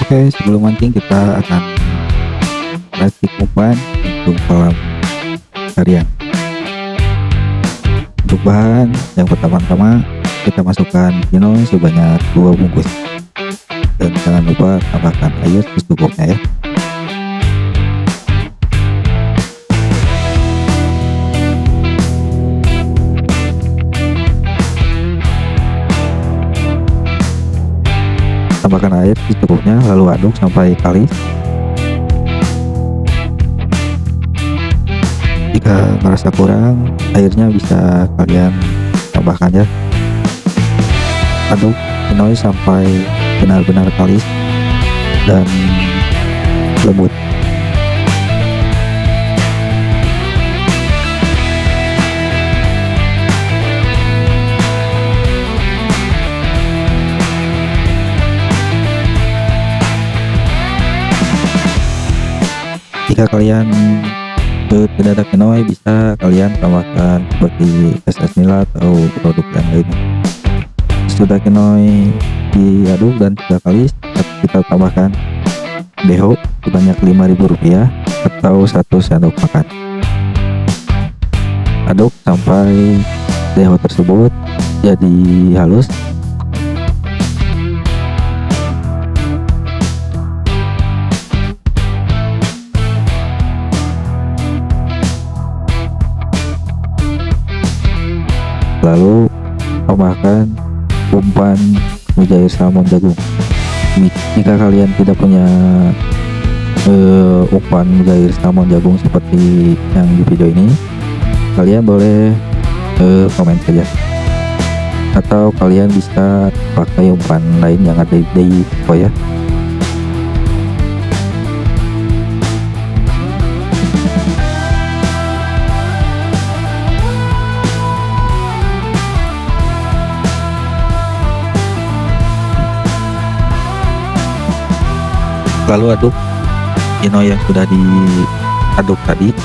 Oke, sebelum mancing kita akan meracik umpan untuk kolam harian. Untuk bahan yang pertama-tama kita masukkan pinoy sebanyak 2 bungkus, dan jangan lupa tambahkan air secukupnya ya. Tambahkan air secukupnya, lalu aduk sampai kalis. Jika merasa kurang airnya bisa kalian tambahkan ya. Aduk pinoy sampai benar-benar kalis dan lembut. Jika kalian tidak ada pinoy, bisa kalian tambahkan seperti es nila atau produk yang lainnya. Sudah pinoy diaduk dan sudah kalis, kita tambahkan deho sebanyak Rp5.000 atau 1 sendok makan. Aduk sampai deho tersebut jadi halus. Lalu tambahkan umpan mujair salmon jagung. Jika kalian tidak punya umpan mujair salmon jagung seperti yang di video ini, kalian boleh komen saja, atau kalian bisa pakai umpan lain yang ada di toko ya. Lalu aduk pinoy yang sudah diaduk tadi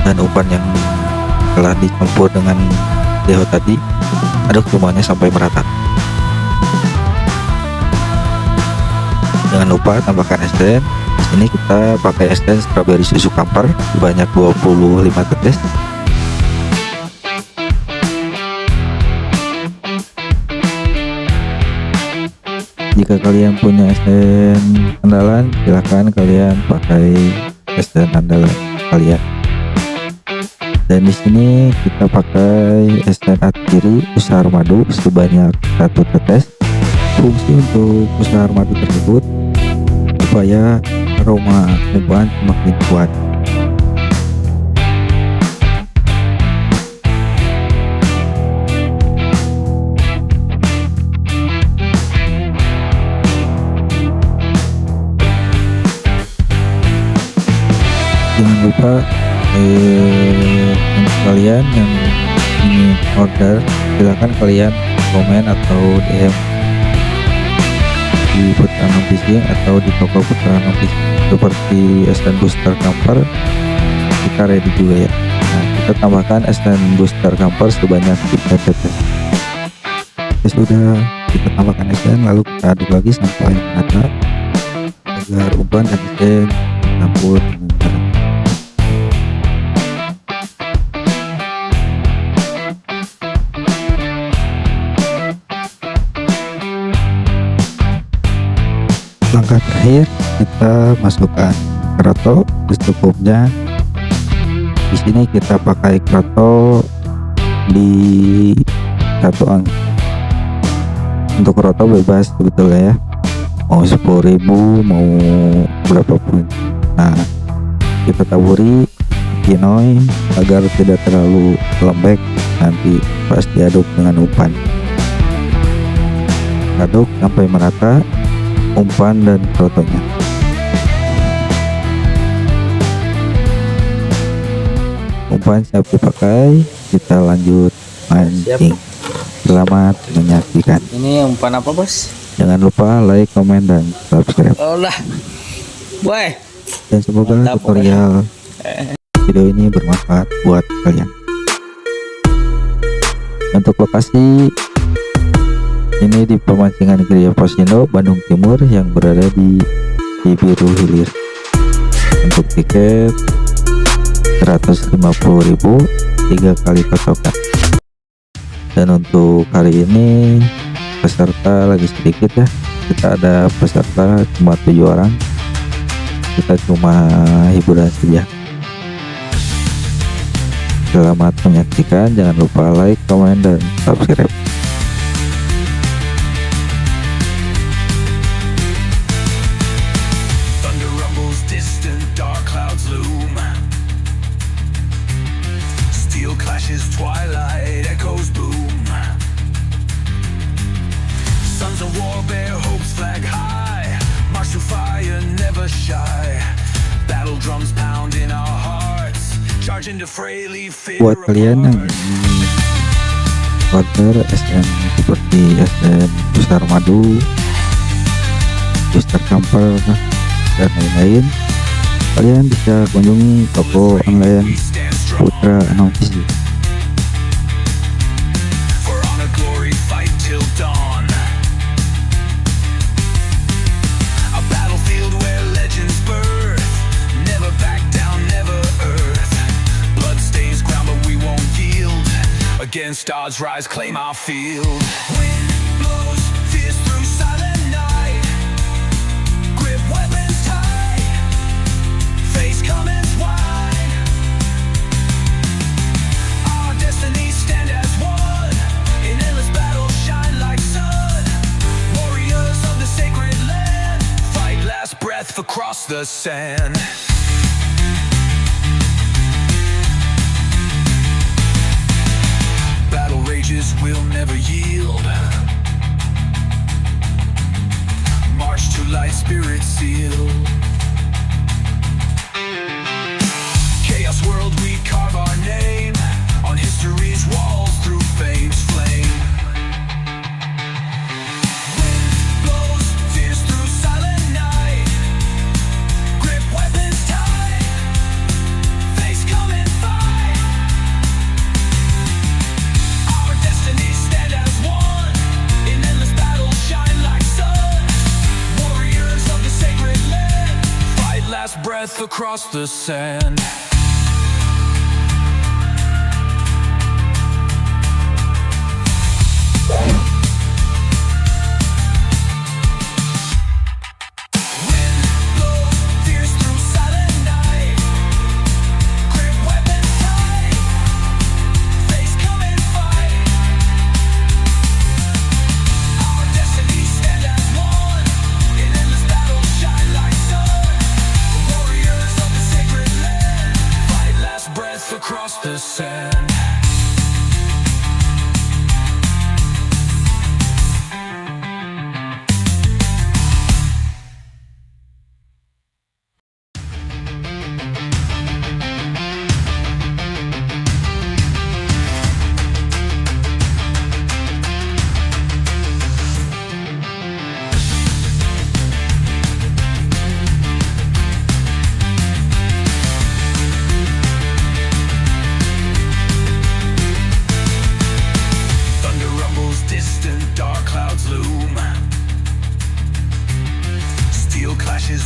dan umpan yang telah dicampur dengan deho tadi, aduk semuanya sampai merata. Jangan lupa tambahkan Essen. Di sini kita pakai Essen strawberry susu kamper sebanyak 25 tetes. Jika kalian punya Essen andalan, silahkan kalian pakai Essen andalan kalian. Dan di sini kita pakai Essen atiri usaha madu sebanyak 1 tetes. Fungsi untuk usaha madu tersebut supaya aroma umpan semakin kuat. Jangan lupa untuk kalian yang ingin order, silahkan kalian komen atau DM di PUTRA ANOM FISHING atau di toko PUTRA ANOM FISHING seperti Essen booster camper kita ready juga ya. Nah, kita tambahkan Essen booster camper sebanyak 3 tetes. Sudah kita tambahkan Essen, lalu kita aduk lagi sampai merata agar umpan dan Essen campur dengan merata. Langkah terakhir, kita masukkan kroto secukupnya. Di sini kita pakai kroto di 1 ang. Untuk kroto bebas sebetulnya ya, mau 10.000 mau berapapun. Nah, kita taburi pinoy agar tidak terlalu lembek nanti pas diaduk dengan umpan. Aduk sampai merata umpan dan krotonya. Umpan siap dipakai, kita lanjut mancing. Selamat menyajikan. Ini umpan apa bos? Jangan lupa like, komen, dan subscribe. Oh lah, boy. Dan semoga Mantap, tutorial video ini bermanfaat buat kalian. Untuk lokasi ini di Pemancingan Gereja Posindo, Bandung Timur, yang berada di di biru hilir. Untuk tiket 150.000 3 kali kocokan. Dan untuk hari ini peserta lagi sedikit ya, kita ada peserta cuma 7 orang, kita cuma hiburan saja. Selamat menyaksikan, jangan lupa like, komen, dan subscribe. Twilight echoes boom. Sons of war bear hopes flag high. March to fire, never shy. Battle drums pound in our hearts. Charge into frailly fear. Buat kalian yang order Essen seperti Essen besar madu, booster camper, dan lain-lain, kalian bisa kunjungi toko online Putra Anom Fishing. Against odds rise, claim our field. Wind blows, fierce through silent night. Grip weapons tight, face comments wide. Our destinies stand as one. In endless battle shine like sun. Warriors of the sacred land, fight last breath across the sand. Will never yield. March to light, spirit seal. Chaos world, we carve our name on history's walls through fame's flame. Wind blows, fierce through silent night. Grip weapons tight, face come and fight. Destinies stand as one. In endless battle shine like sun. Warriors of the sacred land, fight last breath across the sand. Across the sand.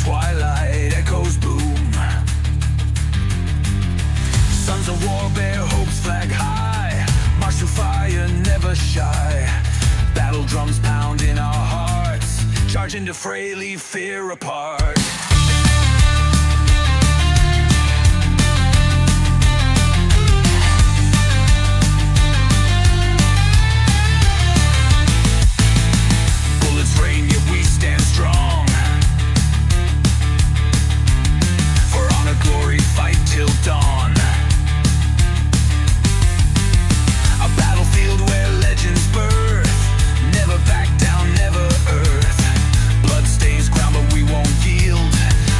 Twilight echoes boom. Sons of war bear hopes flag high. March to fire, never shy. Battle drums pound in our hearts. Charge into frailly fear apart. Bullets rain, yet we stand strong. Glory, fight till dawn. A battlefield where legends birth. Never back down, never earth. Blood stains ground, but we won't yield.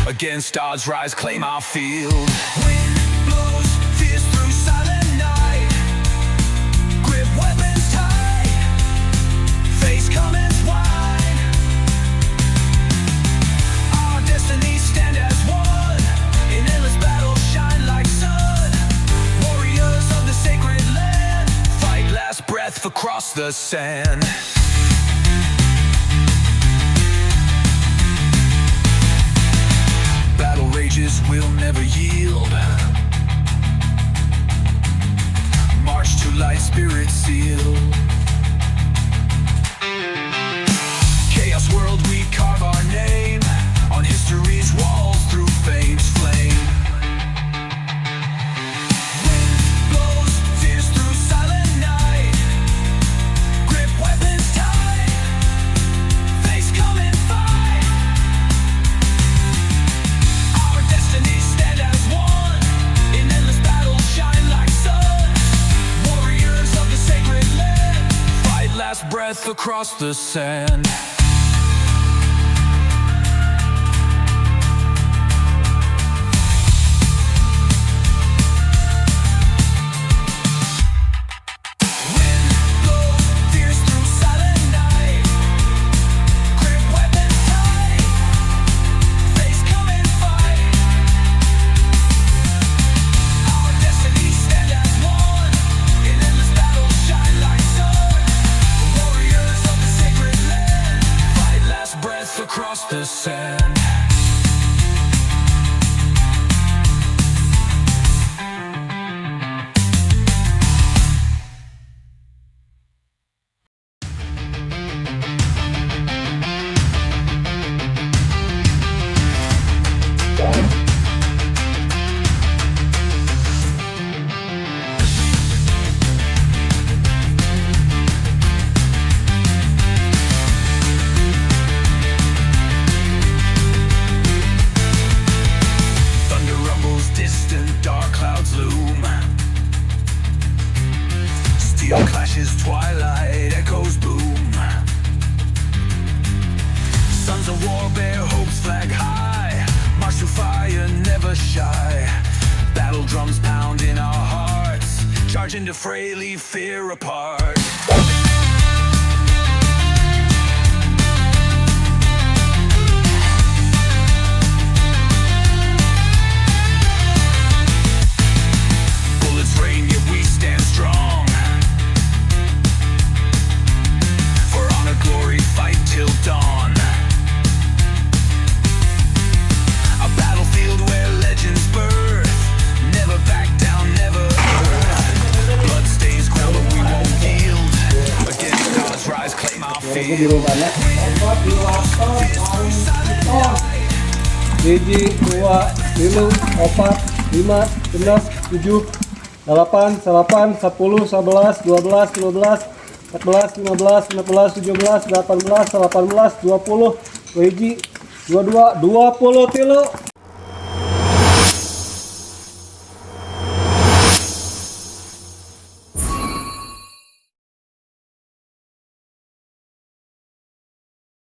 Against odds rise, claim our field. Wind blows, fierce through silent night. Grip weapons tight, face comments wide. Our destinies stand as one. In endless battle shine like sun. Warriors of the sacred land, fight last breath across the sand. across the sand. Across the sand. Clashes, twilight echoes boom. Sons of war bear hopes flag high. March through fire, never shy. Battle drums pound in our hearts. Charge into fray, leave fear apart. Bullets rain, yet we stand strong. Glory, fight till dawn. A battlefield where legends birth. Never back down, never earth. Blood stains ground, but we won't yield. Against odds, rise, claim our field. Hiji, 2, 3, 4, 5, 6, 7, 8, 9, 10, 11, 12, 13, 14, 15, 16, 17, 18, 19, 20, 21, 22, 23.